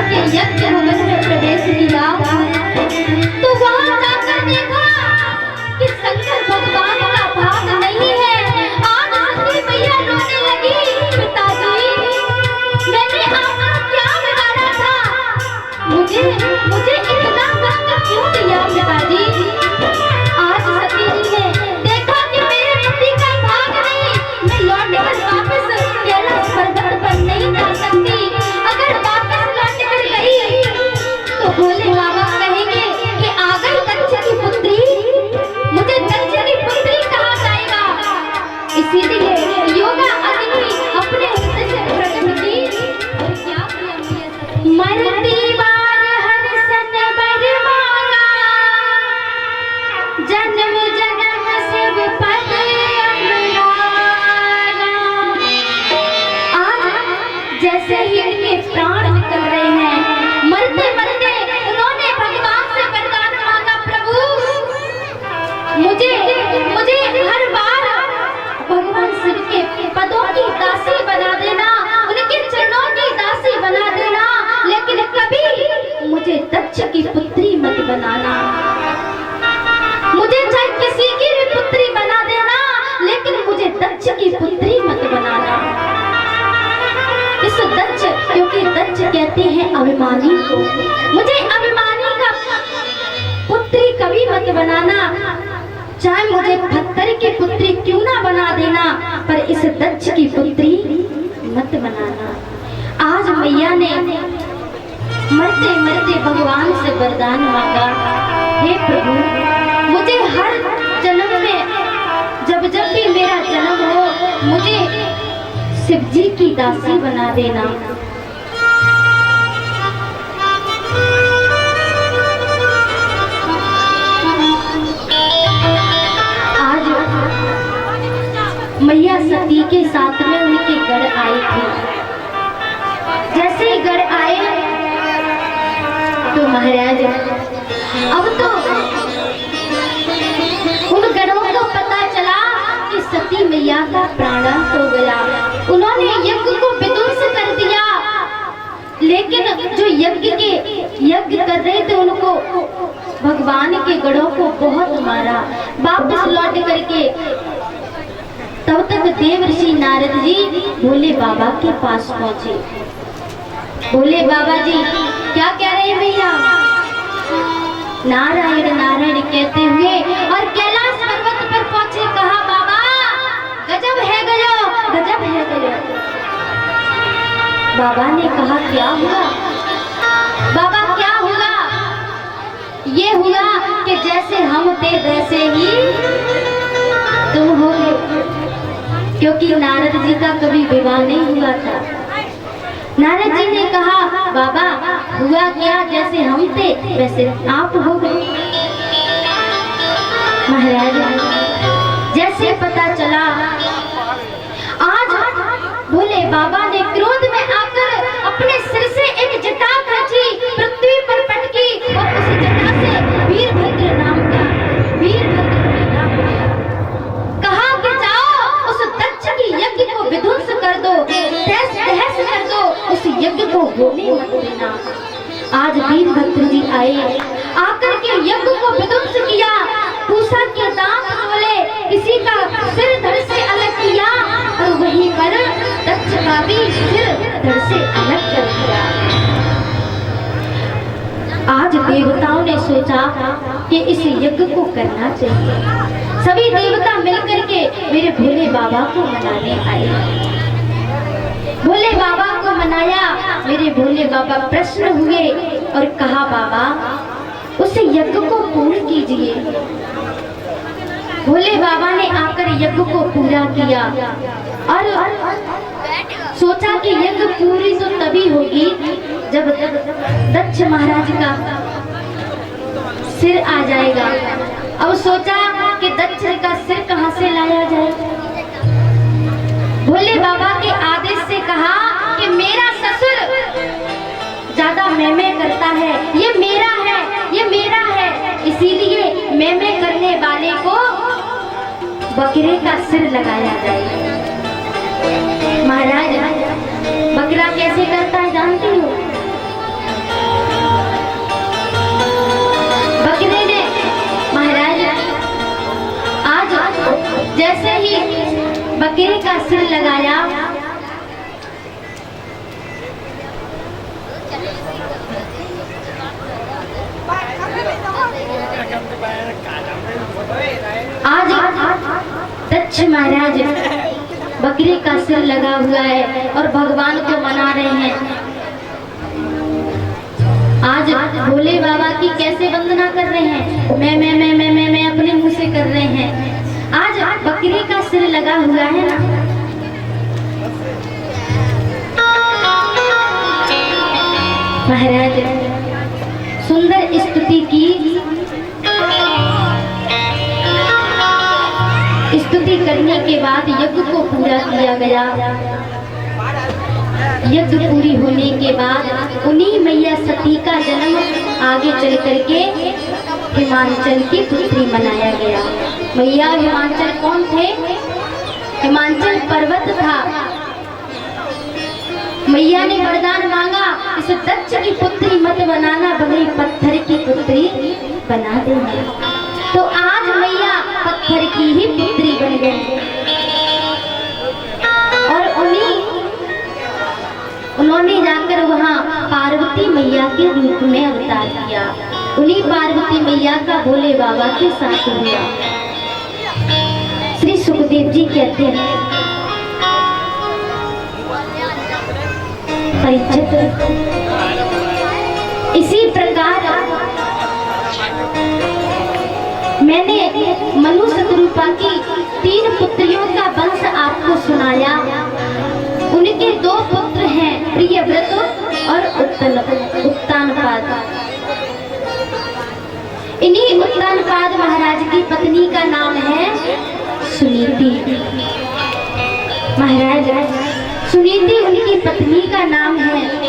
के यज्ञ भवन में प्रवेश किया तो वहां जाकर देखा कि शंकर भगवान का भाग नहीं है। आज सती मैया रोने लगी, पिताजी मैंने आपको क्या बिगाड़ा था, मुझे इतना कष्ट क्यों दिया पिताजी। आज सती जी ने देखा कि मेरे पति का भाग नहीं, मैं लौटकर वापस कैलाश पर्वत पर नहीं जा सकती। अगर वापस लौट कर गई तो भोले बाबा कहेंगे कि आ गई दक्ष की पुत्री, मुझे दक्ष की पुत्री कहा जाएगा। इसीलिए योगा अग्नि अपने हृदय से प्रकट की और क्या किया मरती बार हर सन बर मांगा, जन्म जन्म शिव पद जैसे ही इनके प्राण निकल रहे हैं, मरते मरते उन्होंने भगवान से वरदान मांगा, प्रभु मुझे हर बार भगवान शिव के पदों की दासी बना देना, उनके चरणों की दासी बना देना, लेकिन कभी मुझे दक्ष की पुत्री मत बनाना। मुझे चाहे किसी की भी पुत्री बना देना, लेकिन मुझे दक्ष की पुत्री मत बनाना। इस दक्ष, क्योंकि दक्ष कहते हैं अभिमानी को, मुझे अभिमानी का पुत्री कभी मत बनाना, चाहे मुझे पत्थर की पुत्री क्यों ना बना देना, पर इस दक्ष की पुत्री मत बनाना। आज मैया ने मरते मरते भगवान से वरदान मांगा, हे प्रभु मुझे हर जन्म में जब जब भी मेरा जन्म हो, मुझे शिव जी की दासी बना देना। आज मैया सती के साथ में उनके घर आई थी। जैसे ही घर आए तो महाराज अब तो उन गणों को पता चला कि सती मैया का प्राणांत हो गया। उन्होंने यज्ञ को विध्वंस कर दिया, लेकिन जो यज्ञ कर रहे थे उनको भगवान के गणों को बहुत मारा। वापस लौट करके तब तक देवर्षि नारद जी भोले बाबा के पास पहुंचे। भोले बाबा जी क्या कह रहे हैं भैया, नारायण नारायण कहते हुए और कैलाश पर्वत पर पहुंचे। कहा बाबा गजब है गजब, गजब है गजब। बाबा ने कहा क्या हुआ, बाबा क्या हुआ, ये हुआ कि जैसे हम थे वैसे ही तुम हो गए। क्योंकि नारद जी का कभी विवाह नहीं हुआ था। नारद जी ने कहा बाबा हुआ क्या, जैसे हम थे वैसे आप हो गए। महाराज जैसे पता चला, आज भोले बाबा ने क्रोध में आकर अपने सिर से एक जटा खींची, पृथ्वी पर पटकी और उसी जटा से वीरभद्र नाम का नाम कहा कि जाओ उस दक्ष की यज्ञ को विध्वंस कर दो, तहस तहस कर दो, उस यज्ञ को होने मत देना। आज वीरभद्र जी आए, आकर के यज्ञ को विध्वंस किया, पूषा के दांत तोले, किसी का सिर धड़ से अलग किया और वहीं पर दक्ष का भी सिर धड़ से अलग कर दिया। आज देवताओं ने सोचा कि इस यज्ञ को करना चाहिए। सभी देवता मिलकर के मेरे भोले बाबा को मनाने आए। भोले बाबा को मनाया, मेरे भोले बाबा प्रसन्न हुए और कहा बाबा उस यज्ञ को पूर्ण कीजिए। भोले बाबा ने आकर यज्ञ को पूरा किया और सोचा कि यज्ञ पूरी तो तभी होगी जब दक्ष महाराज का सिर आ जाएगा। अब सोचा कि दक्ष का सिर कहां से लाया जाए। भोले बाबा के आदेश से कहा कि मेरा ससुर ज्यादा मैं करता है, ये मेरा है, ये मेरा है, इसीलिए मैं करने वाले को बकरे का सिर लगाया जाए। महाराज बकरा कैसे करता है जानती हो? का सिर लगाया। आज दक्ष महाराज बकरी का सिर लगा हुआ है और भगवान को मना रहे हैं। आज भोले बाबा की कैसे वंदना कर रहे हैं, मैं अपने मुंह से कर रहे हैं। आज बकरी का सिर लगा हुआ है ना। महाराज सुंदर स्तुति की, स्तुति करने के बाद यज्ञ को पूरा किया गया। यज्ञ पूरी होने के बाद उन्हीं मैया सती का जन्म आगे चल करके हिमांचल की पुत्री बनाया गया। मैया हिमांचल कौन थे? हिमांचल पर्वत था। मैया ने वरदान मांगा, इस दक्ष की पुत्री मत बनाना, बगैर पत्थर की पुत्री बना देंगे। तो आज मैया पत्थर की ही पुत्री बन गई और उन्होंने जाकर वहाँ पार्वती मैया के रूप में अवतार किया। उन्हीं पार्वती मैया का भोले बाबा के साथ हुआ। श्री सुखदेव जी कहते हैं, परीक्षित इसी प्रकार मैंने मनु शतरूपा की 3 पुत्रियों का वंश आपको सुनाया। उनके 2 पुत्र हैं, प्रियव्रत और उत्तानपाद। इन्हीं उत्तानपाद महाराज की पत्नी का नाम है सुनीति। महाराज सुनीति उनकी पत्नी का नाम है।